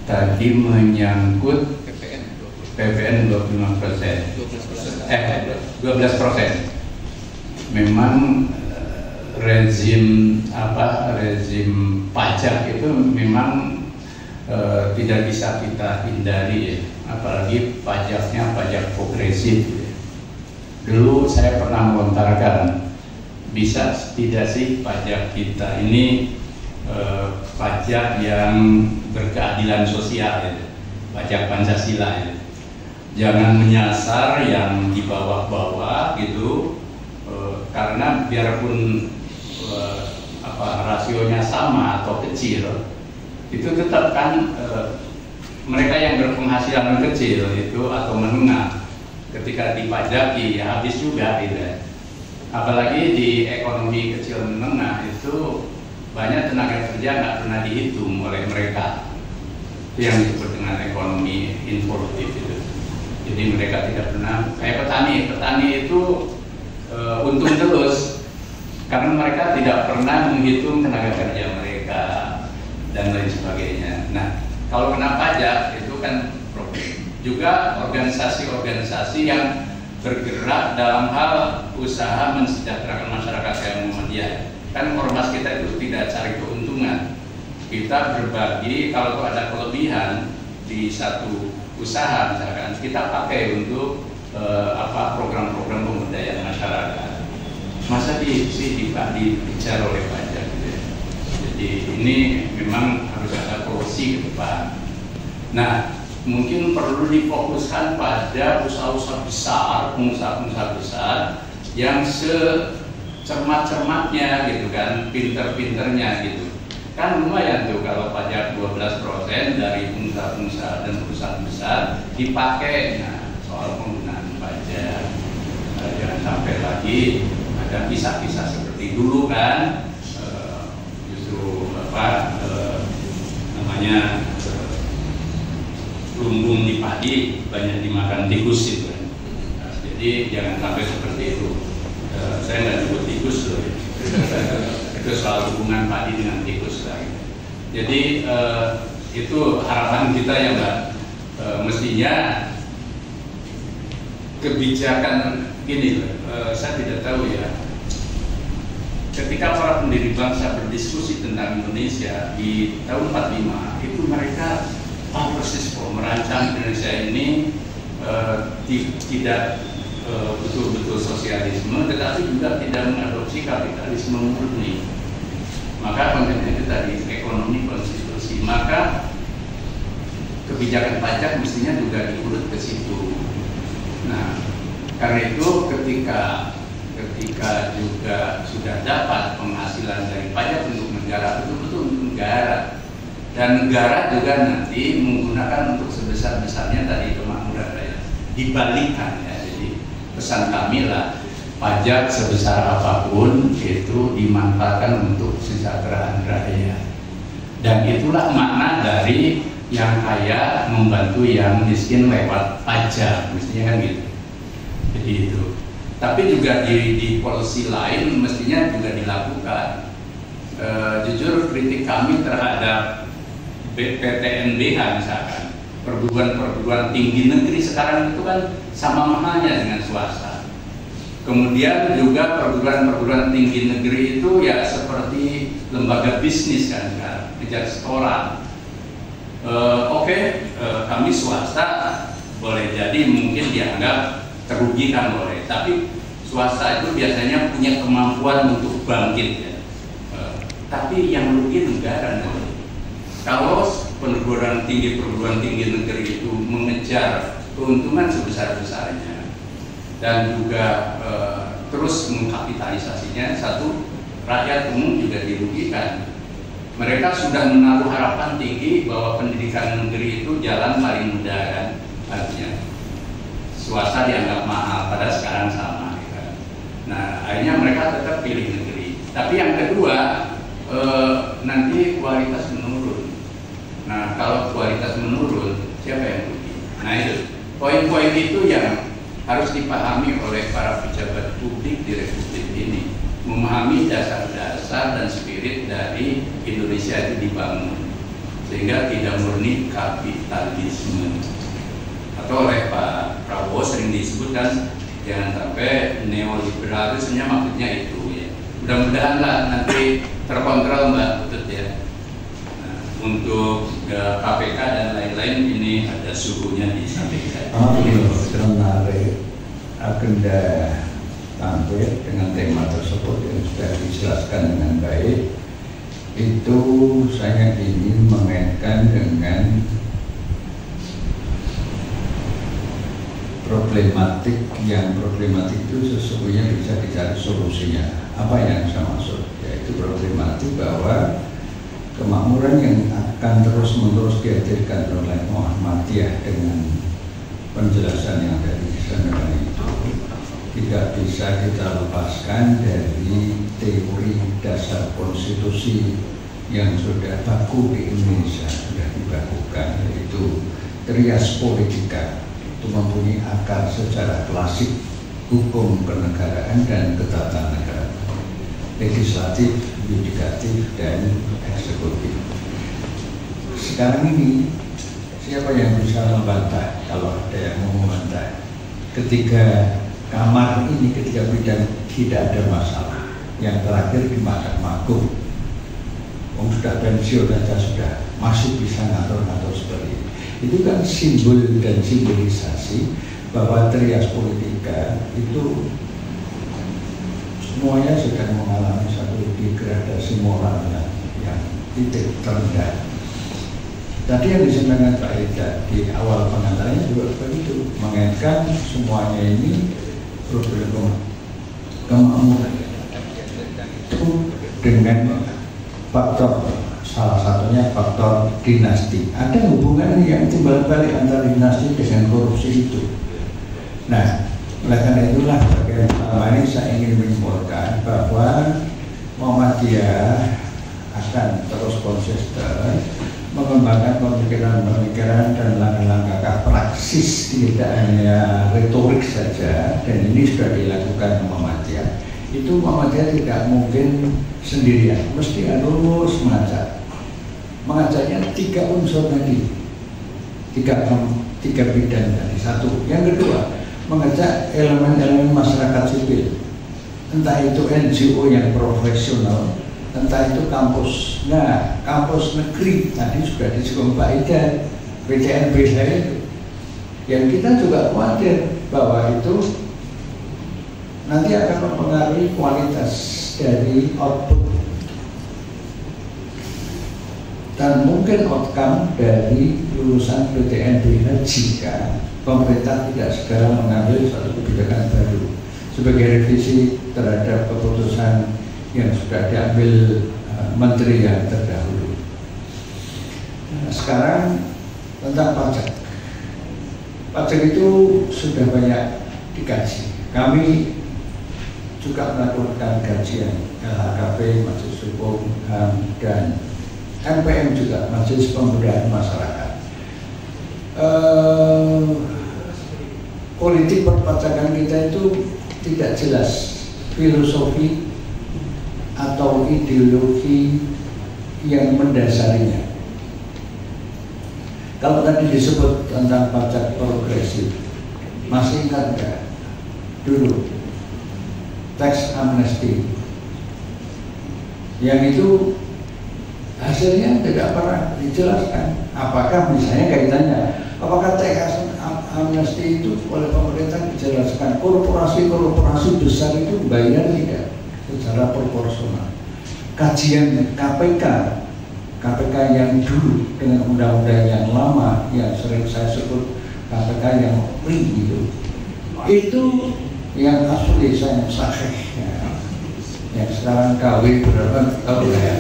tadi menyangkut PPN 25%, 12%. Memang rezim pajak itu memang tidak bisa kita hindari ya, apalagi pajaknya pajak progresif. Dulu saya pernah melontarkan, bisa tidak sih pajak kita ini pajak yang berkeadilan sosial ya, pajak Pancasila ya. Jangan menyasar yang di bawah-bawah gitu, karena biarpun rasionya sama atau kecil, itu tetap kan mereka yang berpenghasilan kecil itu atau menengah ketika dipajaki ya habis juga gitu. Apalagi di ekonomi kecil menengah itu banyak tenaga kerja nggak pernah dihitung oleh mereka. Itu yang disebut dengan ekonomi involutif itu. Jadi mereka tidak pernah kayak petani itu untung terus karena mereka tidak pernah menghitung tenaga kerja mereka dan lain sebagainya. Nah, kalau kena pajak itu kan problem. Juga organisasi-organisasi yang bergerak dalam hal usaha mensejahterakan masyarakat kayak Muhammadiyah. Kan ormas kita itu tidak cari keuntungan. Kita berbagi kalau ada kelebihan di satu usaha misalkan kita pakai untuk program-program pemberdayaan masyarakat. Masa dibicara oleh pajak gitu ya. Jadi ini memang harus ada solusi ke depan. Nah, mungkin perlu difokuskan pada usaha-usaha besar, pengusaha-pengusaha besar yang secermat-cermatnya gitu kan, pinter-pinternya gitu. Kan lumayan tuh kalau pajak 12% dari pengusaha-pengusaha dan perusahaan besar dipakai. Nah, soal penggunaan pajak jangan sampai lagi ada kisah-kisah seperti dulu kan, justru lumbung di padi banyak dimakan tikus itu kan. Nah, jadi jangan sampai seperti itu. Saya nggak nyebut tikus loh. Itu soal hubungan padi dengan tikus lagi. Jadi itu harapan kita ya Mbak. Mestinya kebijakan gini, saya tidak tahu ya. Ketika para pendiri bangsa berdiskusi tentang Indonesia di tahun 45, itu mereka persis merancang Indonesia ini tidak betul-betul sosialisme, tetapi juga tidak mengadopsi kapitalisme murni. Maka kontennya itu tadi ekonomi konstitusi. Maka kebijakan pajak mestinya juga diurut ke situ. Nah, karena itu ketika juga sudah dapat penghasilan dari pajak untuk negara, betul-betul untuk negara, dan negara juga nanti menggunakan untuk sebesar-besarnya tadi kemakmuran rakyat, dibalikkan ya. Jadi pesan kami lah, pajak sebesar apapun itu dimanfaatkan untuk kesejahteraan rakyat, dan itulah makna dari yang kaya membantu yang miskin lewat pajak, mestinya kan gitu. Jadi itu. Tapi juga di polisi lain mestinya juga dilakukan. Jujur kritik kami terhadap PTNBH misalkan, perguruan tinggi negeri sekarang itu kan sama mahalnya dengan swasta. Kemudian juga perguruan tinggi negeri itu ya seperti lembaga bisnis kan sekarang, kejar setoran. Kami swasta boleh jadi mungkin dianggap terugikan boleh, tapi swasta itu biasanya punya kemampuan untuk bangkit ya. Tapi yang rugi negara nanti. Kalau perguruan tinggi negeri itu mengejar keuntungan sebesar-besarnya dan juga terus mengkapitalisasinya, satu, rakyat umum juga dirugikan. Mereka sudah menaruh harapan tinggi bahwa pendidikan negeri itu jalan paling mudah kan, artinya swasta dianggap mahal, padahal sekarang sama kan. Nah, akhirnya mereka tetap pilih negeri. Tapi yang kedua, nanti kualitas menurun. Nah, kalau kualitas menurun, siapa yang rugi? Nah, itu poin-poin itu yang harus dipahami oleh para pejabat publik di Republik ini, memahami dasar-dasar dan spirit dari Indonesia itu dibangun. sehingga tidak murni kapitalisme. Atau oleh Pak Prabowo sering disebutkan jangan sampai neoliberal itu sebenarnya maksudnya itu ya. Mudah-mudahan lah nanti terkontrol Mbak Putut ya. Nah, untuk KPK dan lain-lain ini ada suhunya di samping saya. Menarik agenda tampil dengan tema tersebut yang sudah dijelaskan dengan baik. Itu saya ingin mengaitkan dengan problematik itu sesungguhnya bisa dicari solusinya. Apa yang saya maksud? Yaitu problematik bahwa kemakmuran yang akan terus-menerus dihadirkan oleh Muhammadiyah dengan penjelasan yang tadi disampaikan itu tidak bisa kita lepaskan dari teori dasar konstitusi yang sudah baku di Indonesia, sudah dibakukan, yaitu trias politika. Itu mempunyai akar secara klasik hukum kenegaraan dan ketatanegaraan, legislatif, yudikatif, dan eksekutif. Sekarang ini siapa yang bisa membantah kalau ada yang mau membantah? Ketika kamar ini, ketika bidang tidak ada masalah. Yang terakhir di Mahkamah Agung, sudah pensiun saja sudah masih bisa ngatur-ngatur seperti ini. Itu kan simbol dan simbolisasi bahwa trias politika itu semuanya sedang mengalami satu degradasi moral yang titik terendah. Tadi yang disampaikan Pak Ida di awal pengantarnya juga begitu, mengaitkan semuanya ini problem kemakmuran itu dengan faktor, salah satunya faktor dinasti. Ada hubungan yang timbal balik antara dinasti dengan korupsi itu. Nah, oleh karena itulah bagian pertama ini saya ingin menyimpulkan bahwa Muhammadiyah akan terus konsisten mengembangkan pemikiran-pemikiran dan langkah-langkah praksis, tidak hanya retorik saja. Dan ini sudah dilakukan Muhammadiyah. Itu Muhammadiyah tidak mungkin sendirian, mesti harus mengajaknya tiga unsur tadi, tiga bidang tadi. Satu, yang kedua, mengajak elemen-elemen masyarakat sipil, entah itu NGO yang profesional, entah itu kampus. Nah, kampus negeri tadi sudah disebut Pak Ida, PTNB saya itu, yang kita juga khawatir bahwa itu nanti akan mempengaruhi kualitas dari output dan mungkin outcome dari lulusan PTNBH jika pemerintah tidak segera mengambil satu kebijakan baru sebagai revisi terhadap keputusan yang sudah diambil menteri yang terdahulu. Nah, sekarang tentang pajak. Pajak itu sudah banyak dikaji. Kami juga melakukan kajian LHKP, Majelis Hukum, HAM, dan MPM juga, Majelis Pemberdayaan Masyarakat. Politik perpajakan kita itu tidak jelas filosofi atau ideologi yang mendasarinya. Kalau tadi disebut tentang pajak progresif, masih ingat nggak dulu tax amnesty yang itu hasilnya tidak pernah dijelaskan? Apakah misalnya kaitannya, apakah tax amnesty itu oleh pemerintah dijelaskan korporasi-korporasi besar itu bayar tidak secara proporsional? Kajian KPK yang dulu dengan undang-undang yang lama yang sering saya sebut KPK yang itu yang asli saya sahih ya. Yang sekarang KW berapa tahun ya?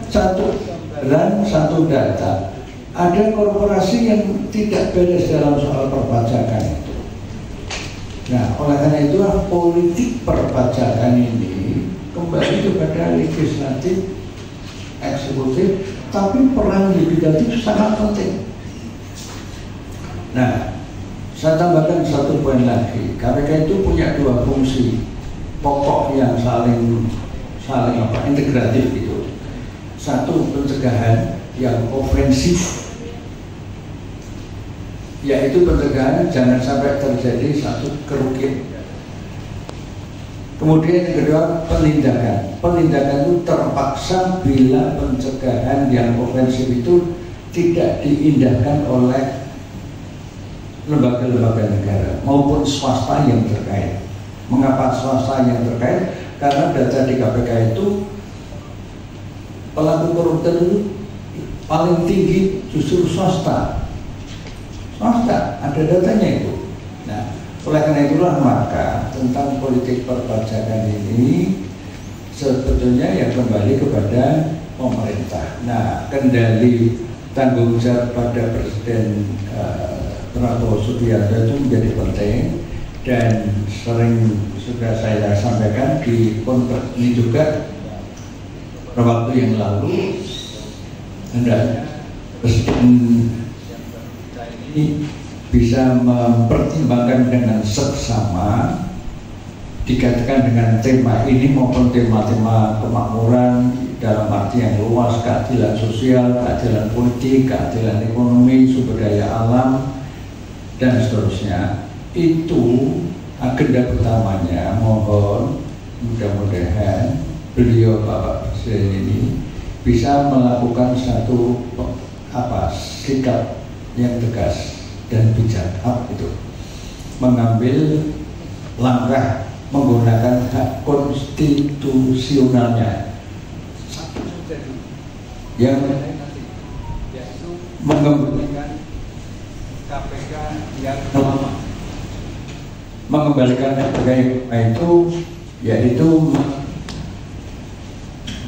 Satu dan satu data. Ada korporasi yang tidak beres dalam soal perpajakan itu. Nah, oleh karena itu politik perpajakan ini kembali kepada legislatif, eksekutif, tapi peran yudikatif sangat penting. Nah, saya tambahkan satu poin lagi. KPK itu punya dua fungsi pokok yang saling integratif gitu. satu pencegahan yang ofensif, yaitu pencegahan jangan sampai terjadi satu kerugian. Kemudian yang kedua penindakan. Penindakan itu terpaksa bila pencegahan yang ofensif itu tidak diindahkan oleh lembaga-lembaga negara maupun swasta yang terkait. Mengapa swasta yang terkait? Karena data di KPK itu pelaku koruptor itu paling tinggi justru swasta. Swasta, ada datanya itu. Nah, oleh karena itulah maka tentang politik perpajakan ini sebetulnya yang kembali kepada pemerintah. Nah, kendali tanggung jawab pada Presiden Prabowo Subianto itu menjadi penting, dan sering sudah saya sampaikan di konteks ini juga beberapa waktu yang lalu, hendaknya Presiden ini bisa mempertimbangkan dengan seksama, dikatakan dengan tema ini maupun tema-tema kemakmuran dalam arti yang luas, keadilan sosial, keadilan politik, keadilan ekonomi, sumber daya alam, dan seterusnya. Itu agenda utamanya. Mohon mudah-mudahan beliau Bapak Presiden ini bisa melakukan satu sikap yang tegas dan bijak, itu mengambil langkah menggunakan hak konstitusionalnya yang mengembalikan KPK yang lama, mengembalikan KPK itu yaitu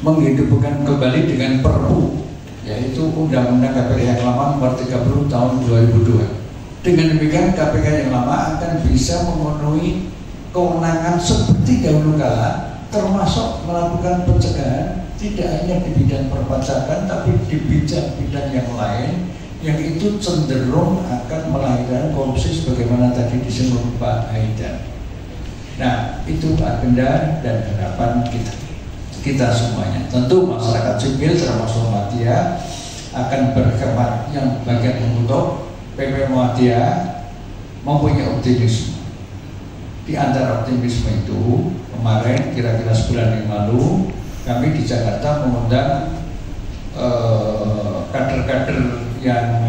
menghidupkan kembali dengan Perpu, yaitu Undang-Undang KPK yang lama nomor 30 tahun 2002. Dengan demikian KPK yang lama akan bisa memenuhi kewenangan seperti dahulu kala, termasuk melakukan pencegahan tidak hanya di bidang perpajakan tapi di bidang yang lain yang itu cenderung akan melahirkan korupsi sebagaimana tadi disebut Pak Haidar. Nah, itu agenda dan harapan kita semuanya. Tentu masyarakat sipil termasuk Muhammadiyah akan berkhidmat yang bagian untuk PP Muhammadiyah mempunyai optimisme. Di antara optimisme itu, kemarin kira-kira sebulan yang lalu kami di Jakarta mengundang kader-kader yang